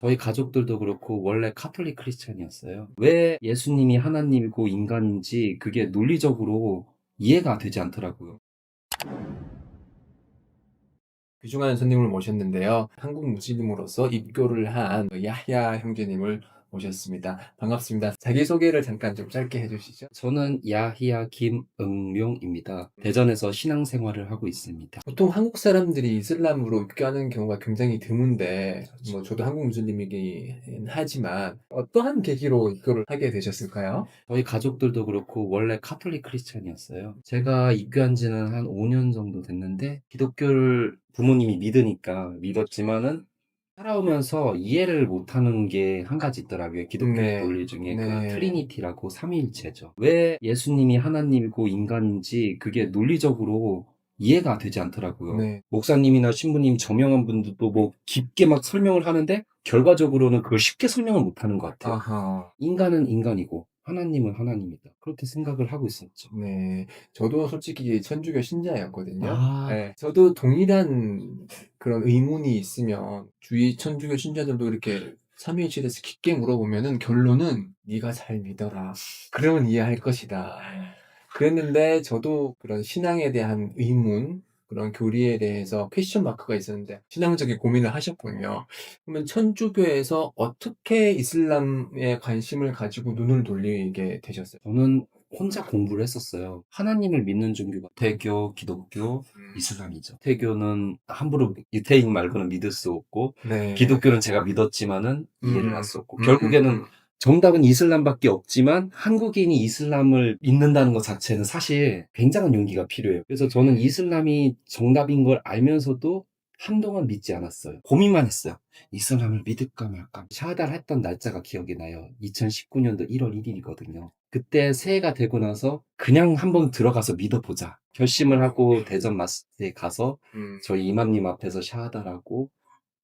저희 가족들도 그렇고 원래 카톨릭 크리스찬이었어요. 왜 예수님이 하나님이고 인간인지 그게 논리적으로 이해가 되지 않더라고요. 귀중한 손님을 모셨는데요. 한국 무슬림으로서 입교를 한 야흐야 형제님을 모셨습니다. 반갑습니다. 자기소개를 잠깐 좀 짧게 해주시죠. 저는 야히야 김응룡입니다. 대전에서 신앙생활을 하고 있습니다. 보통 한국 사람들이 이슬람으로 입교하는 경우가 굉장히 드문데, 저도 한국 무슬림이긴 하지만, 어떠한 계기로 입교를 하게 되셨을까요? 저희 가족들도 그렇고 원래 카톨릭 크리스찬이었어요. 제가 입교한 지는 한 5년 정도 됐는데 기독교를 부모님이 믿으니까 믿었지만은 살아오면서 이해를 못하는 게 한 가지 있더라고요. 기독교의 네, 논리 중에 그 네, 트리니티라고 삼위일체죠. 왜 예수님이 하나님이고 인간인지 그게 논리적으로 이해가 되지 않더라고요. 네. 목사님이나 신부님 저명한 분들도 뭐 깊게 막 설명을 하는데 결과적으로는 그걸 쉽게 설명을 못하는 것 같아요. 아하. 인간은 인간이고 하나님은 하나님이다. 그렇게 생각을 하고 있었죠. 네, 저도 솔직히 천주교 신자였거든요. 아, 네, 저도 동일한 그런 의문이 있으면 주위 천주교 신자들도 이렇게 삼위일체에 대해서 깊게 물어보면은 결론은 네가 잘 믿어라. 그러면 이해할 것이다. 그랬는데 저도 그런 신앙에 대한 의문, 그런 교리에 대해서 퀘스천 마크가 있었는데 신앙적인 고민을 하셨군요. 그러면 천주교에서 어떻게 이슬람에 관심을 가지고 눈을 돌리게 되셨어요? 저는 혼자 공부를 했었어요. 하나님을 믿는 종교가 태교, 기독교, 이슬람이죠. 태교는 함부로 유태인 말고는 믿을 수 없고, 네. 기독교는 제가 믿었지만은 이해를 할 음, 수 없고, 음, 음, 결국에는 음. 정답은 이슬람밖에 없지만 한국인이 이슬람을 믿는다는 것 자체는 사실 굉장한 용기가 필요해요. 그래서 저는 이슬람이 정답인 걸 알면서도 한동안 믿지 않았어요. 고민만 했어요. 이슬람을 믿을까 말까. 샤하다를 했던 날짜가 기억이 나요. 2019년도 1월 1일이거든요. 그때 새해가 되고 나서 그냥 한번 들어가서 믿어보자. 결심을 하고 대전 마스크에 가서 저희 이맘님 앞에서 샤하다를 하고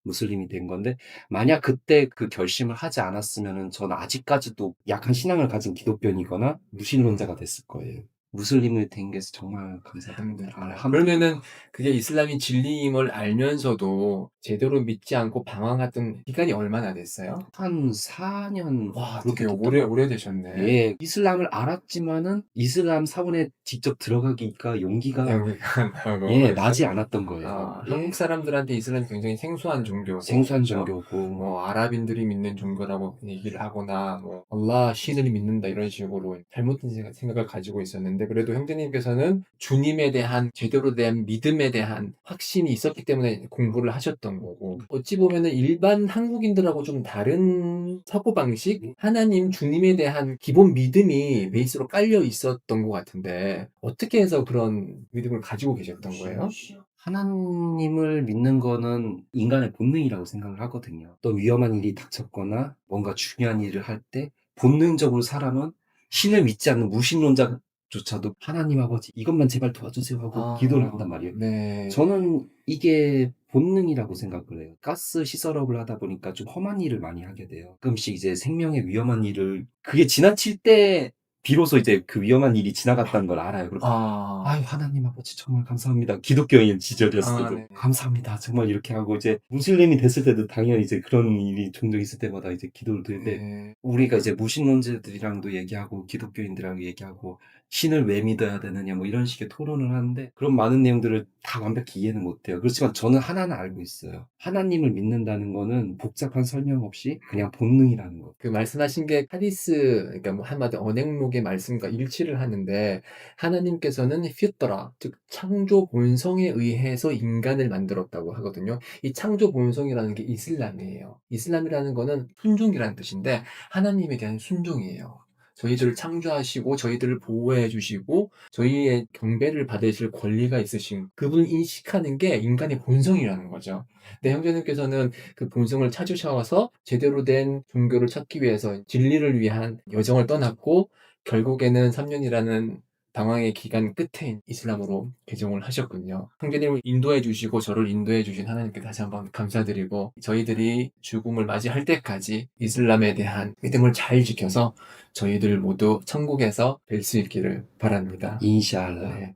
무슬림이 된 건데, 만약 그때 그 결심을 하지 않았으면 저는 아직까지도 약한 신앙을 가진 기독교인이거나 무신론자가 됐을 거예요. 무슬림을 된 게 정말 감사드립니다. 알함드릴라. 그러면은 그게 이슬람이 진리임을 알면서도 제대로 믿지 않고 방황했던 기간이 얼마나 됐어요? 한 4년 와, 그렇게 되게 됐던 것 같아요. 오래되셨네. 예, 이슬람을 알았지만은 이슬람 사원에 직접 들어가기가 용기가 여기가 나고 예, 나지 않았던 거예요. 한국 예, 사람들한테 이슬람이 굉장히 생소한 종교고, 생소한 그렇죠? 종교고 아랍인들이 믿는 종교라고 얘기를 하거나, 알라, 신을 믿는다 이런 식으로 잘못된 생각을 가지고 있었는데, 그래도 형제님께서는 주님에 대한 제대로 된 믿음에 대한 확신이 있었기 때문에 공부를 하셨던 거고, 어찌 보면은 일반 한국인들하고 좀 다른 사고방식, 하나님, 주님에 대한 기본 믿음이 베이스로 깔려 있었던 것 같은데, 어떻게 해서 그런 믿음을 가지고 계셨던 거예요? 하나님을 믿는 거는 인간의 본능이라고 생각을 하거든요. 또 위험한 일이 닥쳤거나 뭔가 중요한 일을 할 때 본능적으로 사람은 신을 믿지 않는 무신론자조차도 하나님 아버지 이것만 제발 도와주세요 하고 기도를 한단 말이에요. 네. 저는 이게 본능이라고 생각을 해요. 가스 시설업을 하다 보니까 좀 험한 일을 많이 하게 돼요. 가끔씩 이제 생명의 위험한 일을 그게 지나칠 때 비로소 이제 그 위험한 일이 지나갔다는 걸 알아요. 그럼 아, 아유 하나님 아버지 정말 감사합니다. 기독교인 시절이었을 때도 네. 감사합니다. 정말 이렇게 하고 이제 무슬림이 됐을 때도 당연히 이제 그런 일이 종종 있을 때마다 이제 기도를 드는데 네. 우리가 이제 무신론자들이랑도 얘기하고 기독교인들이랑 얘기하고 신을 왜 믿어야 되느냐 뭐 이런 식의 토론을 하는데 그런 많은 내용들을 다 완벽히 이해는 못해요. 그렇지만 저는 하나는 알고 있어요. 하나님을 믿는다는 거는 복잡한 설명 없이 그냥 본능이라는 거. 그 말씀하신 게 하디스, 그러니까 한마디 언행록의 말씀과 일치를 하는데, 하나님께서는 피트라, 즉 창조 본성에 의해서 인간을 만들었다고 하거든요. 이 창조 본성이라는 게 이슬람이에요. 이슬람이라는 거는 순종이라는 뜻인데 하나님에 대한 순종이에요. 저희들을 창조하시고 저희들을 보호해 주시고 저희의 경배를 받으실 권리가 있으신 그분을 인식하는 게 인간의 본성이라는 거죠. 근데 형제님께서는 그 본성을 찾으셔서 제대로 된 종교를 찾기 위해서 진리를 위한 여정을 떠났고, 결국에는 3년이라는 방황의 기간 끝에 이슬람으로 개종을 하셨군요. 형제님을 인도해 주시고 저를 인도해 주신 하나님께 다시 한번 감사드리고, 저희들이 죽음을 맞이할 때까지 이슬람에 대한 믿음을 잘 지켜서 저희들 모두 천국에서 뵐 수 있기를 바랍니다. 인샬라. 네.